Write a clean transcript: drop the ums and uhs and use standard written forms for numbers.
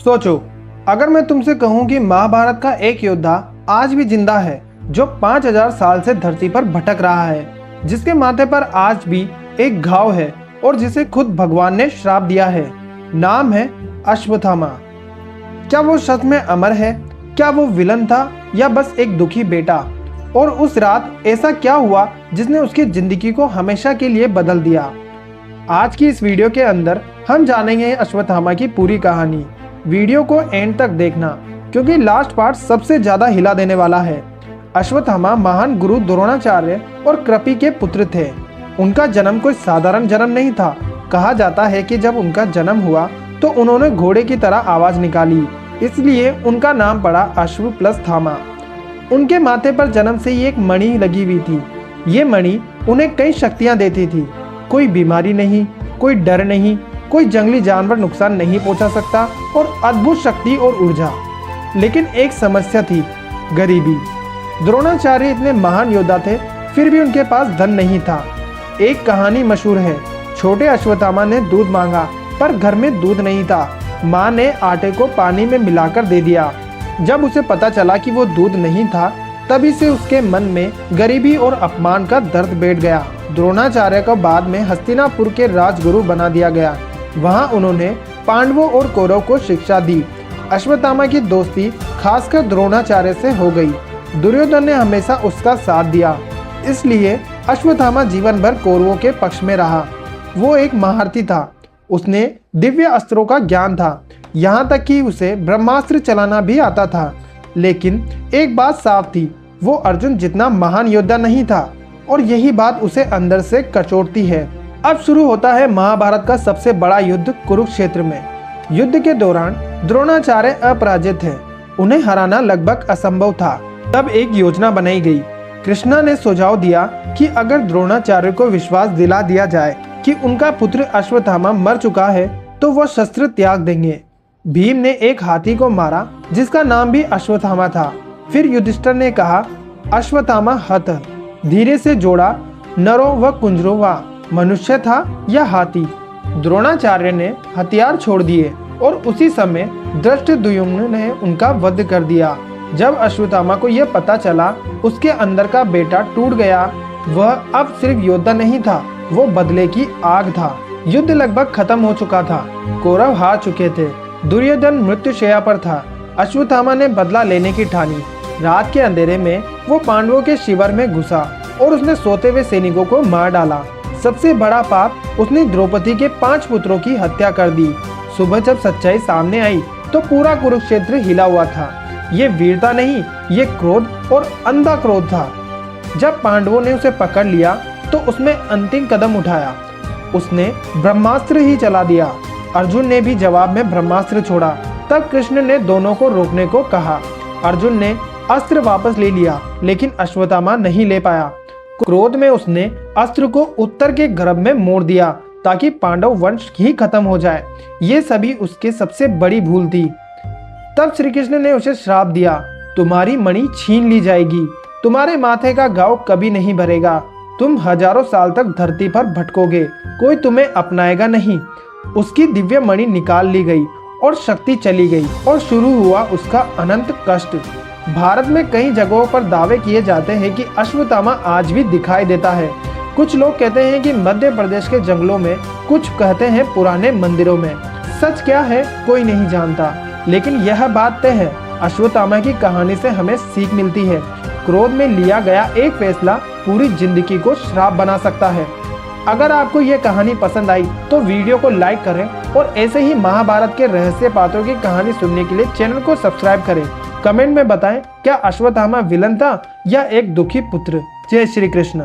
सोचो, अगर मैं तुमसे कहूं कि महाभारत का एक योद्धा आज भी जिंदा है जो 5000 साल से धरती पर भटक रहा है, जिसके माथे पर आज भी एक घाव है और जिसे खुद भगवान ने श्राप दिया है। नाम है अश्वत्थामा। क्या वो सच में अमर है? क्या वो विलन था या बस एक दुखी बेटा? और उस रात ऐसा क्या हुआ जिसने उसकी जिंदगी को हमेशा के लिए बदल दिया? आज की इस वीडियो के अंदर हम जानेंगे अश्वत्थामा की पूरी कहानी। वीडियो को एंड तक देखना क्योंकि लास्ट पार्ट सबसे ज्यादा हिला देने वाला है। अश्वत्थामा महान गुरु द्रोणाचार्य और कृपि के पुत्र थे। उनका जन्म कोई साधारण जन्म नहीं था। कहा जाता है कि जब उनका जन्म हुआ तो उन्होंने घोड़े की तरह आवाज निकाली, इसलिए उनका नाम पड़ा अश्व प्लस थामा। उनके माथे पर जन्म से ही एक मणि लगी हुई थी। ये मणि उन्हें कई शक्तियां देती थी। कोई बीमारी नहीं, कोई डर नहीं, कोई जंगली जानवर नुकसान नहीं पहुंचा सकता और अद्भुत शक्ति और ऊर्जा। लेकिन एक समस्या थी, गरीबी। द्रोणाचार्य इतने महान योद्धा थे, फिर भी उनके पास धन नहीं था। एक कहानी मशहूर है, छोटे अश्वत्थामा ने दूध मांगा पर घर में दूध नहीं था। माँ ने आटे को पानी में मिलाकर दे दिया। जब उसे पता चला कि वो दूध नहीं था, तभी से उसके मन में गरीबी और अपमान का दर्द बैठ गया। द्रोणाचार्य को बाद में हस्तिनापुर के राजगुरु बना दिया गया। वहां उन्होंने पांडवों और कौरव को शिक्षा दी। अश्वत्थामा की दोस्ती खासकर द्रोणाचार्य से हो गई। दुर्योधन ने हमेशा उसका साथ दिया, इसलिए अश्वत्थामा जीवन भर कौरवों के पक्ष में रहा। वो एक महारथी था। उसने दिव्य अस्त्रों का ज्ञान था, यहाँ तक कि उसे ब्रह्मास्त्र चलाना भी आता था। लेकिन एक बात साफ थी, वो अर्जुन जितना महान योद्धा नहीं था और यही बात उसे अंदर से कचोटती है। अब शुरू होता है महाभारत का सबसे बड़ा युद्ध कुरुक्षेत्र में। युद्ध के दौरान द्रोणाचार्य अपराजित थे। उन्हें हराना लगभग असंभव था। तब एक योजना बनाई गई। कृष्णा ने सुझाव दिया कि अगर द्रोणाचार्य को विश्वास दिला दिया जाए कि उनका पुत्र अश्वत्थामा मर चुका है तो वह शस्त्र त्याग देंगे। भीम ने एक हाथी को मारा जिसका नाम भी अश्वत्थामा था। फिर युधिष्ठिर ने कहा, अश्वत्थामा हत। धीरे से जोड़ा, नरो व कुंजरो व मनुष्य था या हाथी। द्रोणाचार्य ने हथियार छोड़ दिए और उसी समय धृष्टद्युम्न ने उनका वध कर दिया। जब अश्वत्थामा को यह पता चला उसके अंदर का बेटा टूट गया, वह अब सिर्फ योद्धा नहीं था, वो बदले की आग था। युद्ध लगभग खत्म हो चुका था। कौरव हार चुके थे। दुर्योधन मृत्युशैया पर था। अश्वत्थामा ने बदला लेने की ठानी। रात के अंधेरे में वो पांडवों के शिविर में घुसा और उसने सोते हुए सैनिकों को मार डाला। सबसे बड़ा पाप, उसने द्रौपदी के 5 पुत्रों की हत्या कर दी। सुबह जब सच्चाई सामने आई तो पूरा कुरुक्षेत्र हिला हुआ था। ये वीरता नहीं, ये क्रोध और अंधा क्रोध था। जब पांडवों ने उसे पकड़ लिया तो उसने अंतिम कदम उठाया। उसने ब्रह्मास्त्र ही चला दिया। अर्जुन ने भी जवाब में ब्रह्मास्त्र छोड़ा। तब कृष्ण ने दोनों को रोकने को कहा। अर्जुन ने अस्त्र वापस ले लिया, लेकिन अश्वत्थामा नहीं ले पाया। क्रोध में उसने अस्त्र को उत्तर के गर्भ में मोड़ दिया ताकि पांडव वंश ही खत्म हो जाए। ये सभी उसके सबसे बड़ी भूल थी। तब श्री कृष्ण ने उसे श्राप दिया, तुम्हारी मणि छीन ली जाएगी, तुम्हारे माथे का घाव कभी नहीं भरेगा, तुम हजारों साल तक धरती पर भटकोगे, कोई तुम्हें अपनाएगा नहीं। उसकी दिव्य मणि निकाल ली गई और शक्ति चली गई और शुरू हुआ उसका अनंत कष्ट। भारत में कई जगहों पर दावे किए जाते हैं कि अश्वत्थामा आज भी दिखाई देता है। कुछ लोग कहते हैं कि मध्य प्रदेश के जंगलों में, कुछ कहते हैं पुराने मंदिरों में। सच क्या है कोई नहीं जानता, लेकिन यह बात तय है, अश्वत्थामा की कहानी से हमें सीख मिलती है। क्रोध में लिया गया एक फैसला पूरी जिंदगी को श्राप बना सकता है। अगर आपको ये कहानी पसंद आई तो वीडियो को लाइक करें और ऐसे ही महाभारत के रहस्य पात्रों की कहानी सुनने के लिए चैनल को सब्सक्राइब करें। कमेंट में बताएं, क्या अश्वत्थामा विलन था या एक दुखी पुत्र? जय श्री कृष्ण।